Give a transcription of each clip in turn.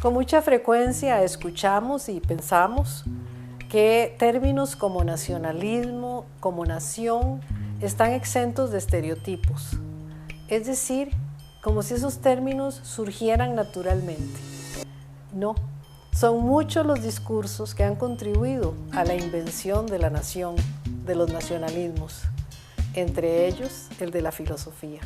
Con mucha frecuencia escuchamos y pensamos que términos como nacionalismo, como nación, están exentos de estereotipos. Es decir, como si esos términos surgieran naturalmente. No, son muchos los discursos que han contribuido a la invención de la nación, de los nacionalismos, entre ellos el de la filosofía.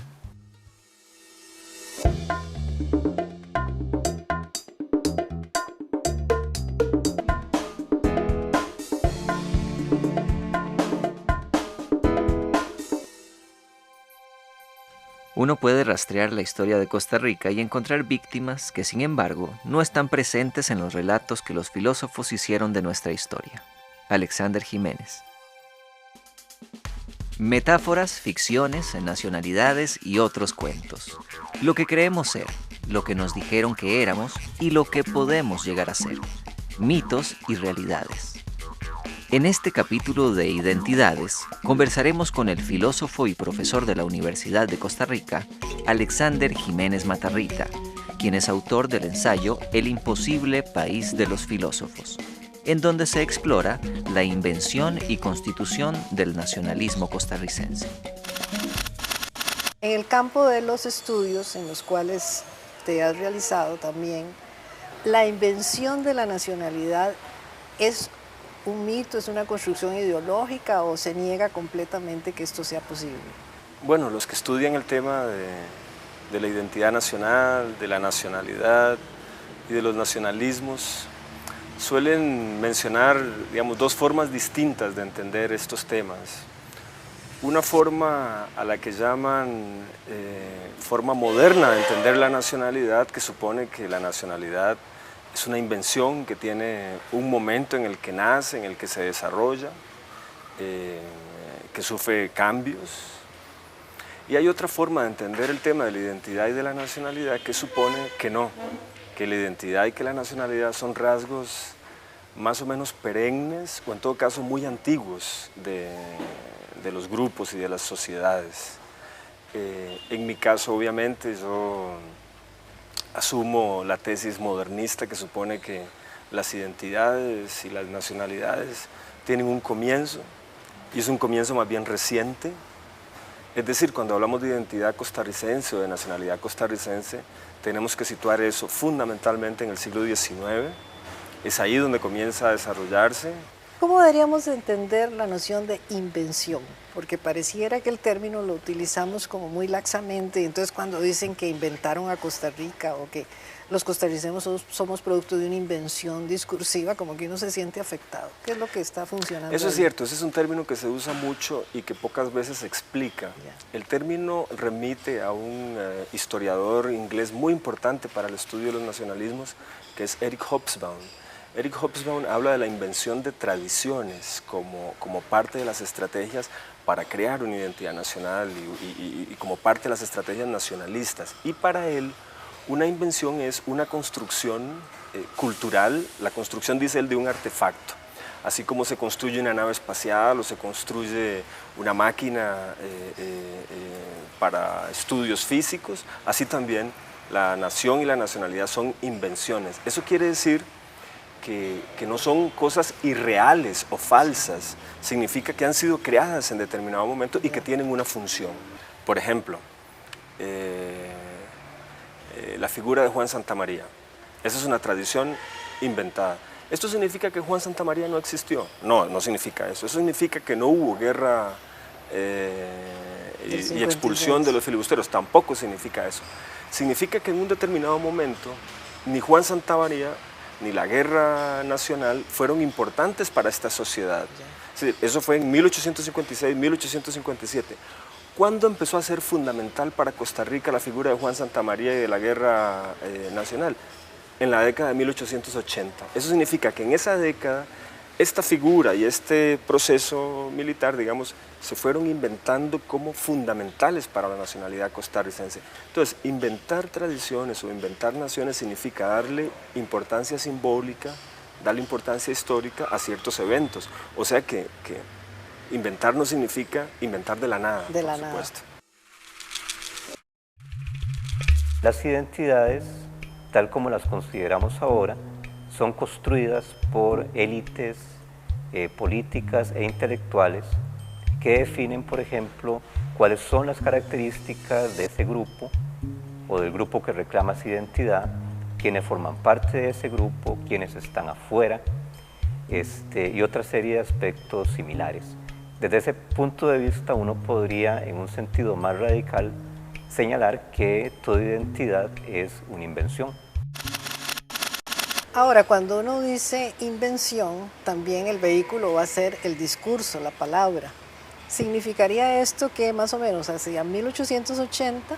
Uno puede rastrear la historia de Costa Rica y encontrar víctimas que, sin embargo, no están presentes en los relatos que los filósofos hicieron de nuestra historia. Alexander Jiménez. Metáforas, ficciones, nacionalidades y otros cuentos. Lo que creemos ser, lo que nos dijeron que éramos y lo que podemos llegar a ser. Mitos y realidades. En este capítulo de Identidades, conversaremos con el filósofo y profesor de la Universidad de Costa Rica, Alexander Jiménez Matarrita, quien es autor del ensayo El imposible país de los filósofos, en donde se explora la invención y constitución del nacionalismo costarricense. En el campo de los estudios en los cuales te has realizado también, la invención de la nacionalidad es un mito, es una construcción ideológica o se niega completamente que esto sea posible. Bueno, los que estudian el tema de la identidad nacional, de la nacionalidad y de los nacionalismos suelen mencionar, digamos, dos formas distintas de entender estos temas. Una forma a la que llaman forma moderna de entender la nacionalidad, que supone que la nacionalidad es una invención que tiene un momento en el que nace, en el que se desarrolla, que sufre cambios. Y hay otra forma de entender el tema de la identidad y de la nacionalidad que supone que no, que la identidad y que la nacionalidad son rasgos más o menos perennes o en todo caso muy antiguos de los grupos y de las sociedades. En mi caso, obviamente, yo asumo la tesis modernista que supone que las identidades y las nacionalidades tienen un comienzo y es un comienzo más bien reciente. Es decir, cuando hablamos de identidad costarricense o de nacionalidad costarricense, tenemos que situar eso fundamentalmente en el siglo XIX. Es ahí donde comienza a desarrollarse. ¿Cómo deberíamos entender la noción de invención? Porque pareciera que el término lo utilizamos como muy laxamente, y entonces cuando dicen que inventaron a Costa Rica o que los costarricenses somos producto de una invención discursiva, como que uno se siente afectado. ¿Qué es lo que está funcionando? Eso ahí? es cierto, ese es un término que se usa mucho y que pocas veces se explica. El término remite a un historiador inglés muy importante para el estudio de los nacionalismos, que es Eric Hobsbawm. Eric Hobsbawm habla de la invención de tradiciones como parte de las estrategias para crear una identidad nacional y como parte de las estrategias nacionalistas. Y para él, una invención es una construcción cultural, la construcción, dice él, de un artefacto. Así como se construye una nave espacial o se construye una máquina para estudios físicos, así también la nación y la nacionalidad son invenciones. Eso quiere decir que no son cosas irreales o falsas, significa que han sido creadas en determinado momento y que tienen una función. Por ejemplo, la figura de Juan Santamaría, esa es una tradición inventada. ¿Esto significa que Juan Santamaría no existió? No, no significa eso. Eso significa que no hubo guerra y expulsión de los filibusteros, tampoco significa eso. Significa que en un determinado momento ni Juan Santamaría ni la guerra nacional fueron importantes para esta sociedad. Sí, eso fue en 1856, 1857. ¿Cuándo empezó a ser fundamental para Costa Rica la figura de Juan Santamaría y de la guerra nacional? En la década de 1880. Eso significa que en esa década esta figura y este proceso militar, digamos, se fueron inventando como fundamentales para la nacionalidad costarricense. Entonces, inventar tradiciones o inventar naciones significa darle importancia simbólica, darle importancia histórica a ciertos eventos. O sea que inventar no significa inventar de la nada, de la por supuesto. Las identidades tal como las consideramos ahora, son construidas por élites políticas e intelectuales que definen, por ejemplo, cuáles son las características de ese grupo o del grupo que reclama esa identidad, quiénes forman parte de ese grupo, quiénes están afuera, y otra serie de aspectos similares. Desde ese punto de vista uno podría, en un sentido más radical, señalar que toda identidad es una invención. Ahora, cuando uno dice invención, también el vehículo va a ser el discurso, la palabra. ¿Significaría esto que más o menos hacia 1880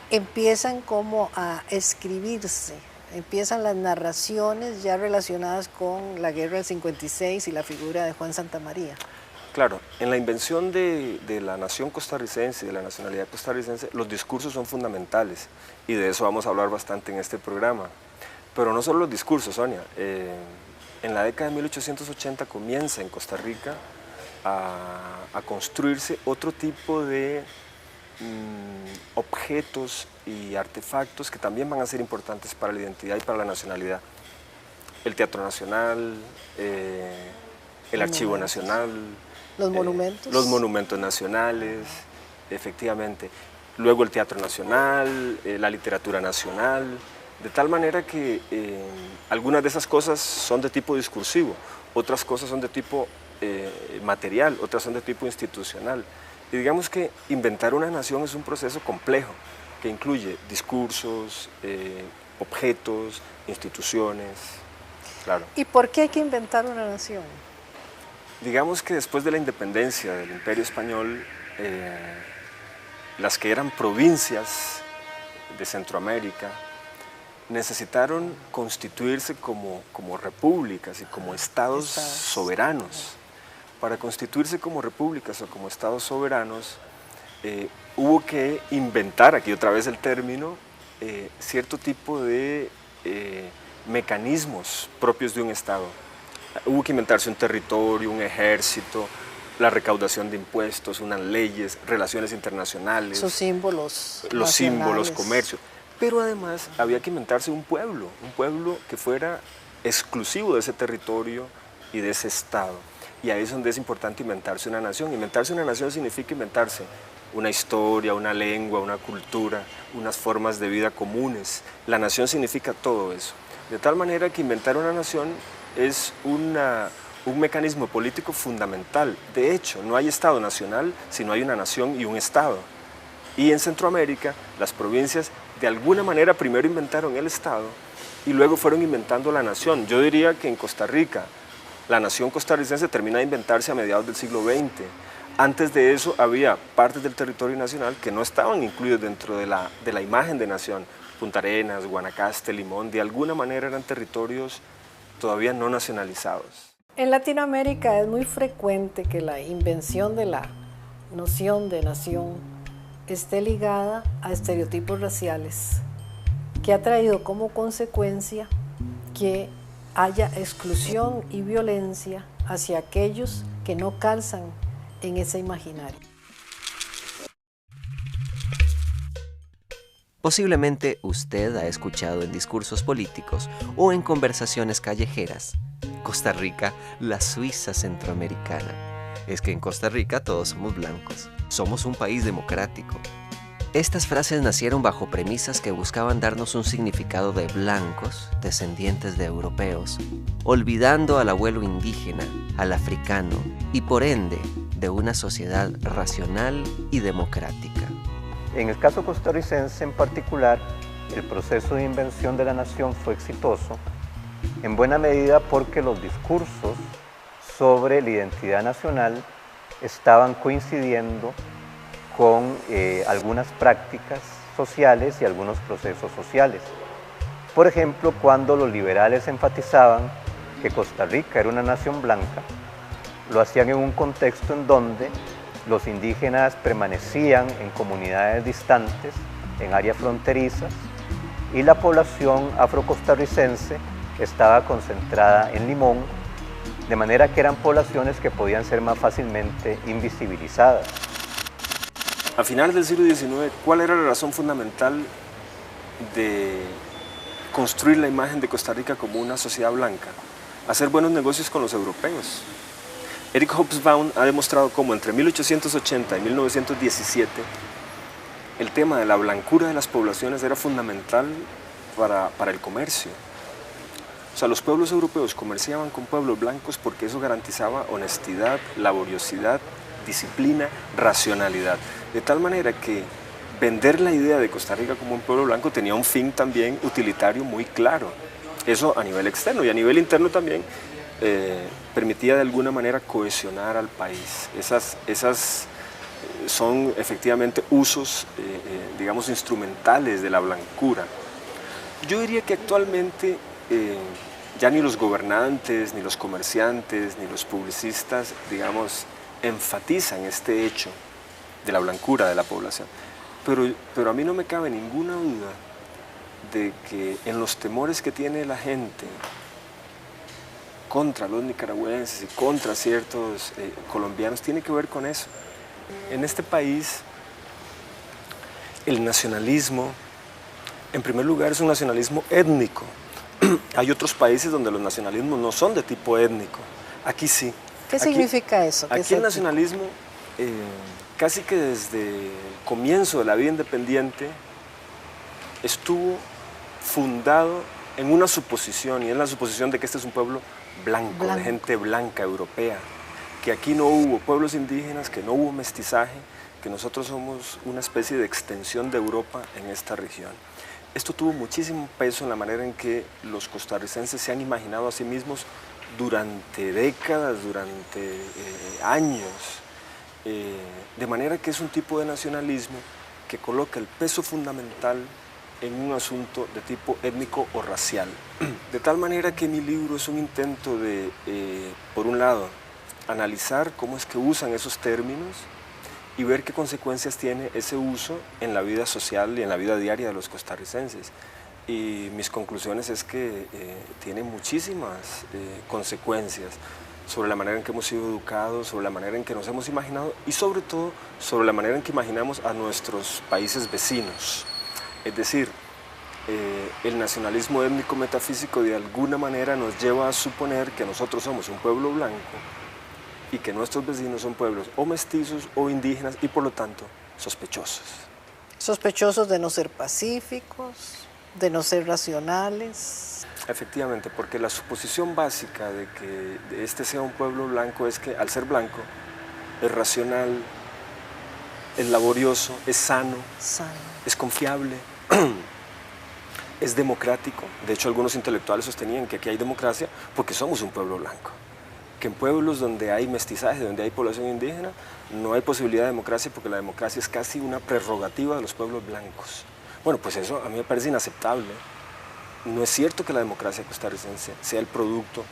empiezan como a escribirse, empiezan las narraciones ya relacionadas con la guerra del 56 y la figura de Juan Santamaría? Claro, en la invención de la nación costarricense, de la nacionalidad costarricense, los discursos son fundamentales y de eso vamos a hablar bastante en este programa. Pero no solo los discursos, Sonia. En la década de 1880 comienza en Costa Rica a construirse otro tipo de objetos y artefactos que también van a ser importantes para la identidad y para la nacionalidad. El Teatro Nacional, el Archivo Nacional, los monumentos. Los monumentos nacionales, efectivamente. Luego el Teatro Nacional, la literatura nacional, de tal manera que algunas de esas cosas son de tipo discursivo, otras cosas son de tipo material, otras son de tipo institucional. Y digamos que inventar una nación es un proceso complejo, que incluye discursos, objetos, instituciones, claro. ¿Y por qué hay que inventar una nación? Digamos que después de la independencia del Imperio Español, las que eran provincias de Centroamérica necesitaron constituirse como repúblicas y como estados soberanos. Para constituirse como repúblicas o como estados soberanos, hubo que inventar, aquí otra vez el término, cierto tipo de mecanismos propios de un estado. Hubo que inventarse un territorio, un ejército, la recaudación de impuestos, unas leyes, relaciones internacionales, sus símbolos los símbolos, nacionales. comercio. Pero además había que inventarse un pueblo que fuera exclusivo de ese territorio y de ese estado. Y ahí es donde es importante inventarse una nación. Inventarse una nación significa inventarse una historia, una lengua, una cultura, unas formas de vida comunes. La nación significa todo eso. De tal manera que inventar una nación es un mecanismo político fundamental. De hecho, no hay Estado nacional si no hay una nación y un Estado. Y en Centroamérica, las provincias de alguna manera primero inventaron el Estado y luego fueron inventando la nación. Yo diría que en Costa Rica, la nación costarricense termina de inventarse a mediados del siglo XX. Antes de eso había partes del territorio nacional que no estaban incluidas dentro de la imagen de nación. Punta Arenas, Guanacaste, Limón, de alguna manera eran territorios todavía no nacionalizados. En Latinoamérica es muy frecuente que la invención de la noción de nación esté ligada a estereotipos raciales, que ha traído como consecuencia que haya exclusión y violencia hacia aquellos que no calzan en ese imaginario. Posiblemente usted ha escuchado en discursos políticos o en conversaciones callejeras: Costa Rica, la Suiza centroamericana. Es que en Costa Rica todos somos blancos, somos un país democrático. Estas frases nacieron bajo premisas que buscaban darnos un significado de blancos, descendientes de europeos, olvidando al abuelo indígena, al africano y por ende de una sociedad racional y democrática. En el caso costarricense en particular, el proceso de invención de la nación fue exitoso, en buena medida porque los discursos sobre la identidad nacional estaban coincidiendo con algunas prácticas sociales y algunos procesos sociales. Por ejemplo, cuando los liberales enfatizaban que Costa Rica era una nación blanca, lo hacían en un contexto en donde los indígenas permanecían en comunidades distantes, en áreas fronterizas, y la población afrocostarricense estaba concentrada en Limón, de manera que eran poblaciones que podían ser más fácilmente invisibilizadas. A finales del siglo XIX, ¿cuál era la razón fundamental de construir la imagen de Costa Rica como una sociedad blanca, hacer buenos negocios con los europeos. Eric Hobsbawm ha demostrado cómo entre 1880 y 1917 el tema de la blancura de las poblaciones era fundamental para el comercio. O sea, los pueblos europeos comerciaban con pueblos blancos porque eso garantizaba honestidad, laboriosidad, disciplina, racionalidad. De tal manera que vender la idea de Costa Rica como un pueblo blanco tenía un fin también utilitario muy claro. Eso a nivel externo y a nivel interno también permitía de alguna manera cohesionar al país. Esas son efectivamente usos, digamos, instrumentales de la blancura. Yo diría que actualmente ya ni los gobernantes, ni los comerciantes, ni los publicistas, digamos, enfatizan este hecho de la blancura de la población. Pero a mí no me cabe ninguna duda de que en los temores que tiene la gente contra los nicaragüenses y contra ciertos colombianos tiene que ver con eso. En este país, el nacionalismo, en primer lugar, es un nacionalismo étnico. Hay otros países donde los nacionalismos no son de tipo étnico. Aquí sí. ¿Qué significa eso? Aquí el nacionalismo, casi que desde el comienzo de la vida independiente, estuvo fundado en una suposición, y es la suposición de que este es un pueblo blanco, de gente blanca, europea, que aquí no hubo pueblos indígenas, que no hubo mestizaje, que nosotros somos una especie de extensión de Europa en esta región. Esto tuvo muchísimo peso en la manera en que los costarricenses se han imaginado a sí mismos durante décadas, durante años, de manera que es un tipo de nacionalismo que coloca el peso fundamental en un asunto de tipo étnico o racial. De tal manera que mi libro es un intento de, por un lado, analizar cómo es que usan esos términos y ver qué consecuencias tiene ese uso en la vida social y en la vida diaria de los costarricenses. Y mis conclusiones es que tiene muchísimas consecuencias sobre la manera en que hemos sido educados, sobre la manera en que nos hemos imaginado y sobre todo sobre la manera en que imaginamos a nuestros países vecinos. Es decir, el nacionalismo étnico metafísico de alguna manera nos lleva a suponer que nosotros somos un pueblo blanco y que nuestros vecinos son pueblos o mestizos o indígenas y por lo tanto sospechosos. Sospechosos de no ser pacíficos, de no ser racionales. Efectivamente, porque la suposición básica de que este sea un pueblo blanco es que al ser blanco es racional, es laborioso, es sano, es confiable, es democrático. De hecho, algunos intelectuales sostenían que aquí hay democracia porque somos un pueblo blanco. Que en pueblos donde hay mestizaje, donde hay población indígena, no hay posibilidad de democracia porque la democracia es casi una prerrogativa de los pueblos blancos. Bueno, pues eso a mí me parece inaceptable. No es cierto que la democracia costarricense sea el producto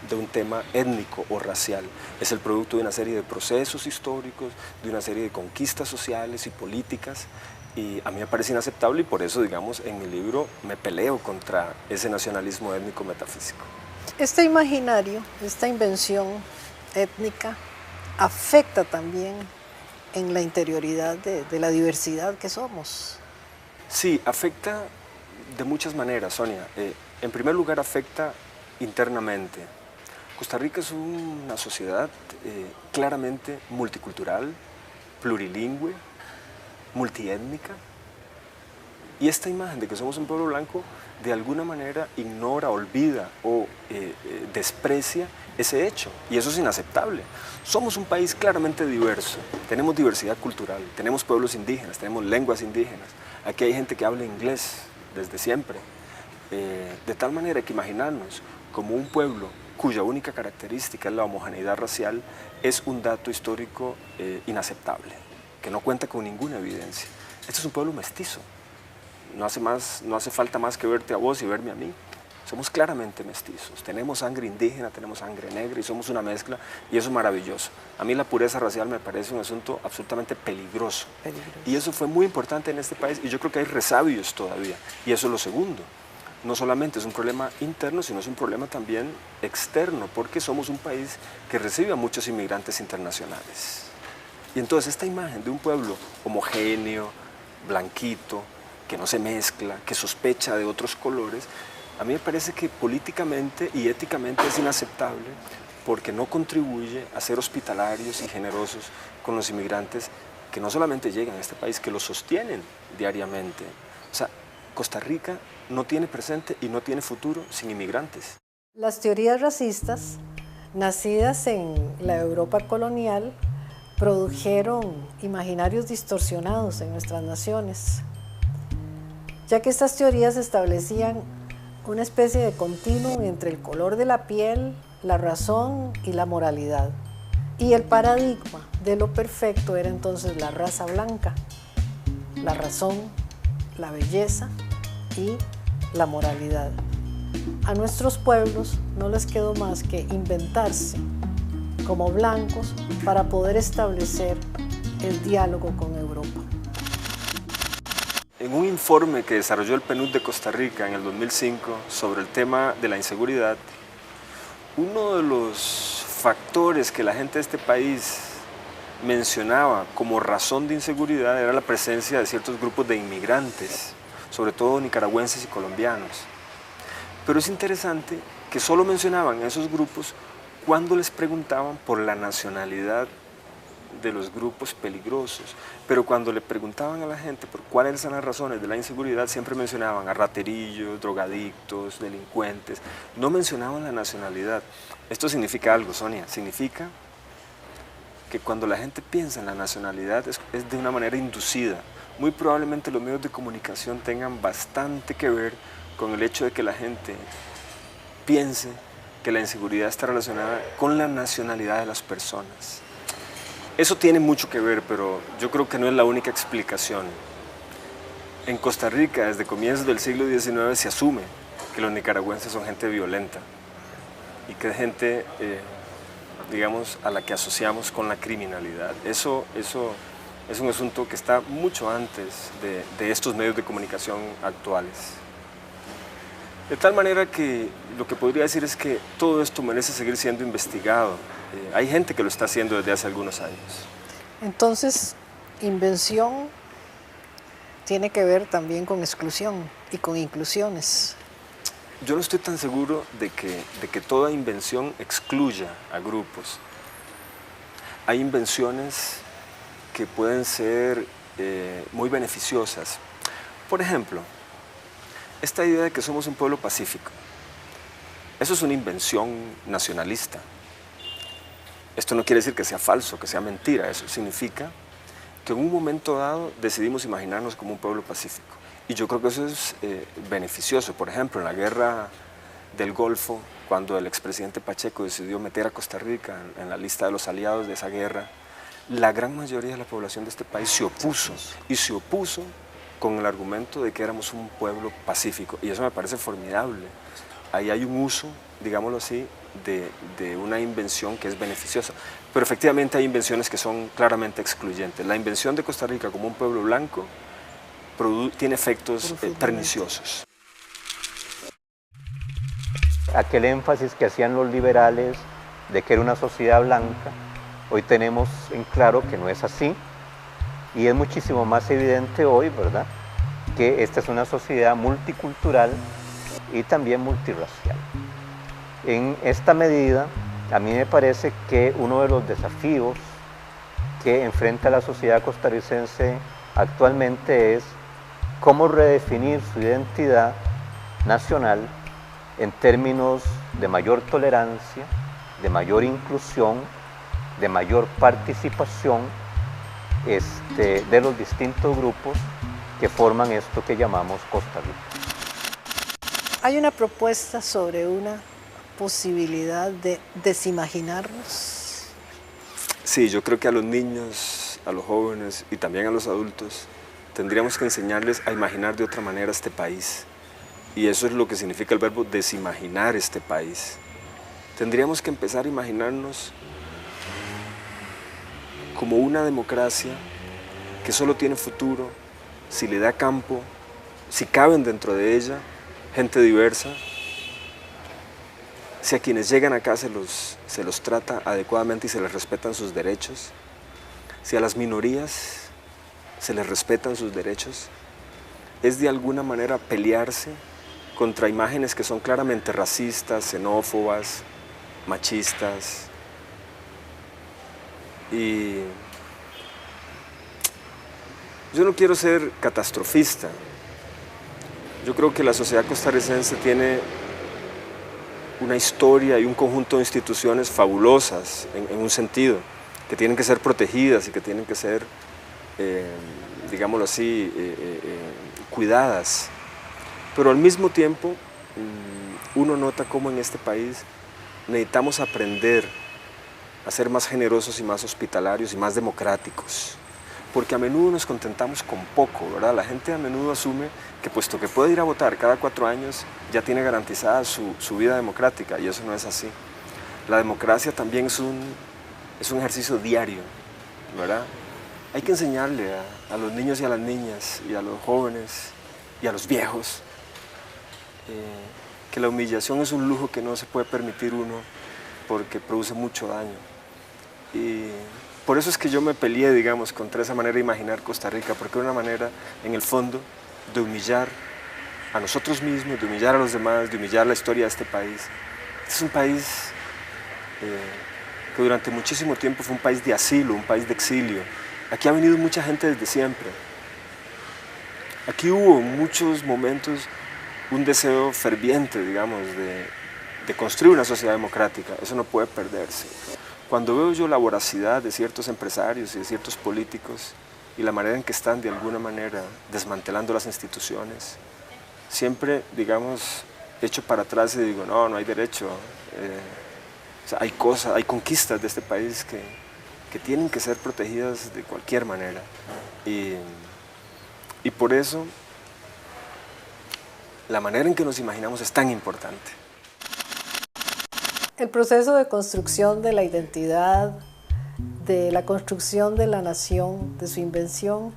de un tema étnico o racial. Es el producto de una serie de procesos históricos, de una serie de conquistas sociales y políticas, y a mí me parece inaceptable y por eso, digamos, en mi libro me peleo contra ese nacionalismo étnico metafísico. Este imaginario, esta invención étnica, afecta también en la interioridad de la diversidad que somos. Sí, afecta de muchas maneras, Sonia. En primer lugar, afecta internamente. Costa Rica es una sociedad claramente multicultural, plurilingüe, multiétnica, y esta imagen de que somos un pueblo blanco de alguna manera ignora, olvida o desprecia ese hecho, y eso es inaceptable. Somos un país claramente diverso, tenemos diversidad cultural, tenemos pueblos indígenas, tenemos lenguas indígenas, aquí hay gente que habla inglés desde siempre, de tal manera que imaginarnos como un pueblo cuya única característica es la homogeneidad racial es un dato histórico inaceptable, que no cuenta con ninguna evidencia. Este es un pueblo mestizo. No hace falta más que verte a vos y verme a mí. Somos claramente mestizos, tenemos sangre indígena, tenemos sangre negra y somos una mezcla y eso es maravilloso. A mí la pureza racial me parece un asunto absolutamente peligroso. Y eso fue muy importante en este país y yo creo que hay resabios todavía. Y eso es lo segundo. No solamente es un problema interno, sino es un problema también externo, porque somos un país que recibe a muchos inmigrantes internacionales. Y entonces esta imagen de un pueblo homogéneo, blanquito, que no se mezcla, que sospecha de otros colores, A mí me parece que políticamente y éticamente es inaceptable porque no contribuye a ser hospitalarios y generosos con los inmigrantes que no solamente llegan a este país, que lo sostienen diariamente. O sea, Costa Rica no tiene presente y no tiene futuro sin inmigrantes. Las teorías racistas, nacidas en la Europa colonial, produjeron imaginarios distorsionados en nuestras naciones, ya que estas teorías establecían una especie de continuum entre el color de la piel, la razón y la moralidad. Y el paradigma de lo perfecto era entonces la raza blanca, la razón, la belleza y la moralidad. A nuestros pueblos no les quedó más que inventarse como blancos para poder establecer el diálogo con Europa. En un informe que desarrolló el PNUD de Costa Rica en el 2005 sobre el tema de la inseguridad, uno de los factores que la gente de este país mencionaba como razón de inseguridad era la presencia de ciertos grupos de inmigrantes, sobre todo nicaragüenses y colombianos. Pero es interesante que solo mencionaban a esos grupos cuando les preguntaban por la nacionalidad de los grupos peligrosos, pero cuando le preguntaban a la gente por cuáles eran las razones de la inseguridad, siempre mencionaban a raterillos, drogadictos, delincuentes, no mencionaban la nacionalidad. Esto significa algo, Sonia, significa que cuando la gente piensa en la nacionalidad es de una manera inducida. Muy probablemente los medios de comunicación tengan bastante que ver con el hecho de que la gente piense que la inseguridad está relacionada con la nacionalidad de las personas. Eso tiene mucho que ver, pero yo creo que no es la única explicación. En Costa Rica, desde comienzos del siglo XIX, se asume que los nicaragüenses son gente violenta y que es gente, digamos, a la que asociamos con la criminalidad. Eso es un asunto que está mucho antes de estos medios de comunicación actuales. De tal manera que lo que podría decir es que todo esto merece seguir siendo investigado. Hay gente que lo está haciendo desde hace algunos años. Entonces, invención tiene que ver también con exclusión y con inclusiones. Yo no estoy tan seguro de que toda invención excluya a grupos. Hay invenciones que pueden ser muy beneficiosas. Por ejemplo, esta idea de que somos un pueblo pacífico. Eso es una invención nacionalista. Esto no quiere decir que sea falso, que sea mentira. Eso significa que en un momento dado decidimos imaginarnos como un pueblo pacífico. Y yo creo que eso es beneficioso. Por ejemplo, en la guerra del Golfo, cuando el expresidente Pacheco decidió meter a Costa Rica en la lista de los aliados de esa guerra, la gran mayoría de la población de este país se opuso. Y se opuso con el argumento de que éramos un pueblo pacífico. Y eso me parece formidable. Ahí hay un uso, digámoslo así, de una invención que es beneficiosa. Pero efectivamente hay invenciones que son claramente excluyentes. La invención de Costa Rica como un pueblo blanco tiene efectos perniciosos. Aquel énfasis que hacían los liberales de que era una sociedad blanca, hoy tenemos en claro que no es así, y es muchísimo más evidente hoy, ¿verdad?, que esta es una sociedad multicultural y también multirracial. En esta medida, a mí me parece que uno de los desafíos que enfrenta la sociedad costarricense actualmente es cómo redefinir su identidad nacional en términos de mayor tolerancia, de mayor inclusión, de mayor participación de los distintos grupos que forman esto que llamamos Costa Rica. Hay una propuesta sobre una posibilidad de desimaginarnos. Sí, yo creo que a los niños, a los jóvenes y también a los adultos tendríamos que enseñarles a imaginar de otra manera este país. Y eso es lo que significa el verbo desimaginar este país. Tendríamos que empezar a imaginarnos como una democracia que solo tiene futuro si le da campo, si caben dentro de ella gente diversa, si a quienes llegan acá se los trata adecuadamente y se les respetan sus derechos, si a las minorías se les respetan sus derechos, es de alguna manera pelearse contra imágenes que son claramente racistas, xenófobas, machistas. Y yo no quiero ser catastrofista. Yo creo que la sociedad costarricense tiene una historia y un conjunto de instituciones fabulosas en un sentido, que tienen que ser protegidas y que tienen que ser, digámoslo así, cuidadas. Pero al mismo tiempo, uno nota cómo en este país necesitamos aprender a ser más generosos y más hospitalarios y más democráticos. Porque a menudo nos contentamos con poco, ¿verdad? La gente a menudo asume que puesto que puede ir a votar cada 4 años, ya tiene garantizada su vida democrática, y eso no es así. La democracia también es un ejercicio diario, ¿verdad? Hay que enseñarle a los niños y a las niñas, y a los jóvenes, y a los viejos, que la humillación es un lujo que no se puede permitir uno porque produce mucho daño. Y por eso es que yo me peleé, digamos, contra esa manera de imaginar Costa Rica, porque era una manera, en el fondo, de humillar a nosotros mismos, de humillar a los demás, de humillar la historia de este país. Este es un país que durante muchísimo tiempo fue un país de asilo, un país de exilio. Aquí ha venido mucha gente desde siempre. Aquí hubo en muchos momentos un deseo ferviente, digamos, de construir una sociedad democrática. Eso no puede perderse. Cuando veo yo la voracidad de ciertos empresarios y de ciertos políticos y la manera en que están de alguna manera desmantelando las instituciones, siempre, digamos, echo para atrás y digo, no, no hay derecho. O sea, hay cosas, hay conquistas de este país que tienen que ser protegidas de cualquier manera. Y por eso, la manera en que nos imaginamos es tan importante. El proceso de construcción de la identidad, de la construcción de la nación, de su invención,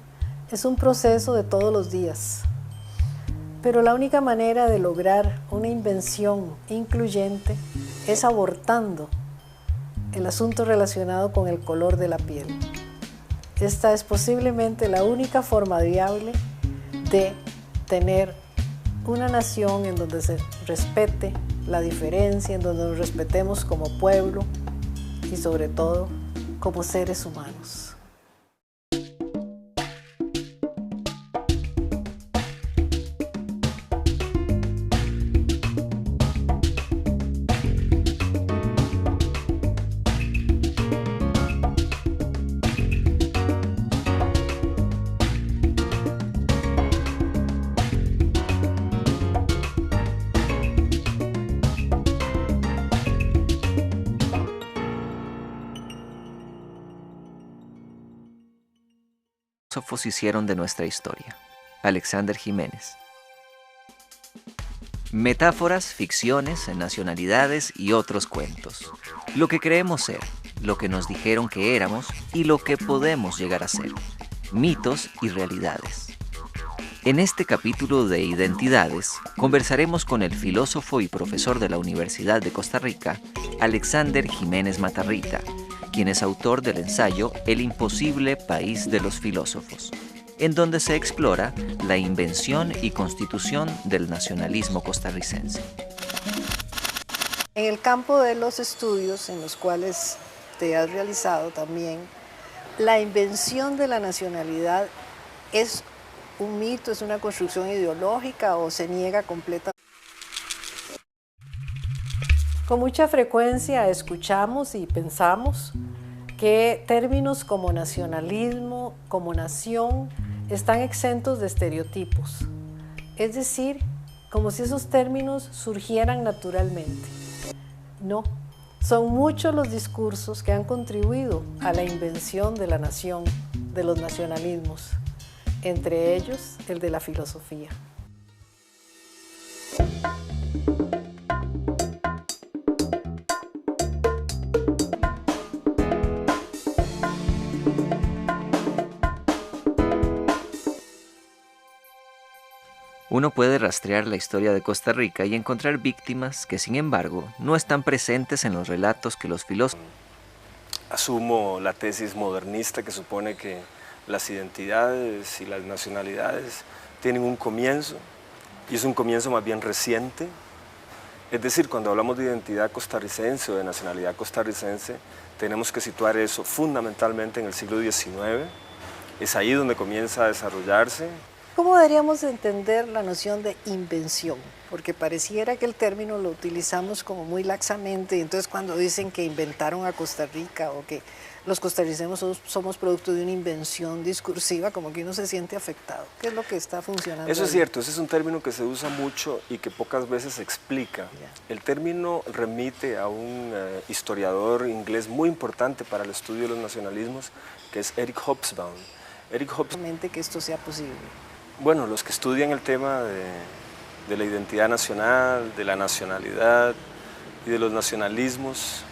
es un proceso de todos los días. Pero la única manera de lograr una invención incluyente es abortando el asunto relacionado con el color de la piel. Esta es posiblemente la única forma viable de tener una nación en donde se respete la diferencia, en donde nos respetemos como pueblo y sobre todo como seres humanos. Filósofos hicieron de nuestra historia. Alexander Jiménez. Metáforas, ficciones, nacionalidades y otros cuentos. Lo que creemos ser, lo que nos dijeron que éramos y lo que podemos llegar a ser. Mitos y realidades. En este capítulo de Identidades, conversaremos con el filósofo y profesor de la Universidad de Costa Rica, Alexander Jiménez Matarrita, quien es autor del ensayo El imposible país de los filósofos, en donde se explora la invención y constitución del nacionalismo costarricense. En el campo de los estudios en los cuales te has realizado también, la invención de la nacionalidad es un mito, es una construcción ideológica o se niega completamente. Con mucha frecuencia escuchamos y pensamos que términos como nacionalismo, como nación, están exentos de estereotipos. Es decir, como si esos términos surgieran naturalmente. No, son muchos los discursos que han contribuido a la invención de la nación, de los nacionalismos, entre ellos el de la filosofía. Uno puede rastrear la historia de Costa Rica y encontrar víctimas que, sin embargo, no están presentes en los relatos que los filósofos. Asumo la tesis modernista que supone que las identidades y las nacionalidades tienen un comienzo y es un comienzo más bien reciente. Es decir, cuando hablamos de identidad costarricense o de nacionalidad costarricense, tenemos que situar eso fundamentalmente en el siglo XIX. Es ahí donde comienza a desarrollarse. ¿Cómo deberíamos entender la noción de invención? Porque pareciera que el término lo utilizamos como muy laxamente, y entonces cuando dicen que inventaron a Costa Rica o que los costarricenses somos producto de una invención discursiva, como que uno se siente afectado. ¿Qué es lo que está funcionando? Eso es ahí? cierto, ese es un término que se usa mucho y que pocas veces se explica. El término remite a un historiador inglés muy importante para el estudio de los nacionalismos, que es Eric Hobsbawm. Eric Hobsbawm, Que esto sea posible. bueno, los que estudian el tema de la identidad nacional, de la nacionalidad y de los nacionalismos,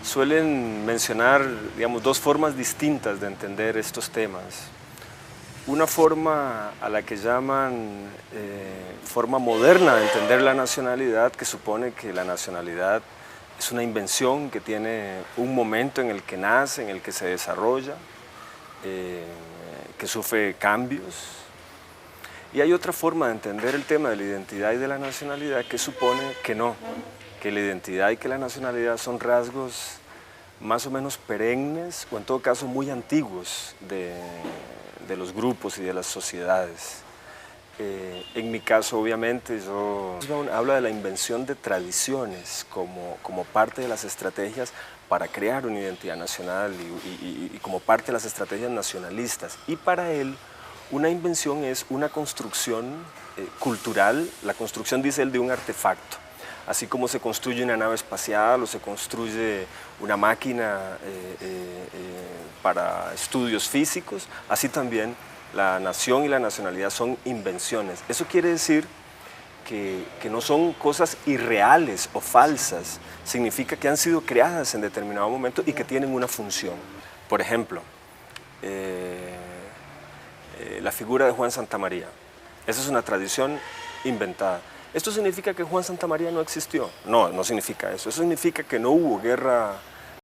suelen mencionar, digamos, dos formas distintas de entender estos temas. Una forma a la que llaman forma moderna de entender la nacionalidad, que supone que la nacionalidad es una invención que tiene un momento en el que nace, en el que se desarrolla, que sufre cambios. Y hay otra forma de entender el tema de la identidad y de la nacionalidad que supone que no, que la identidad y que la nacionalidad son rasgos más o menos perennes o en todo caso muy antiguos de los grupos y de las sociedades. En mi caso, obviamente, yo habla de la invención de tradiciones como parte de las estrategias para crear una identidad nacional y como parte de las estrategias nacionalistas. Y para él, una invención es una construcción cultural, la construcción, dice él, de un artefacto. Así como se construye una nave espacial o se construye una máquina para estudios físicos, así también la nación y la nacionalidad son invenciones. Eso quiere decir que no son cosas irreales o falsas, significa que han sido creadas en determinado momento y que tienen una función. Por ejemplo, la figura de Juan Santamaría. Esa es una tradición inventada. ¿Esto significa que Juan Santamaría no existió? No, no significa eso. Eso significa que no hubo guerra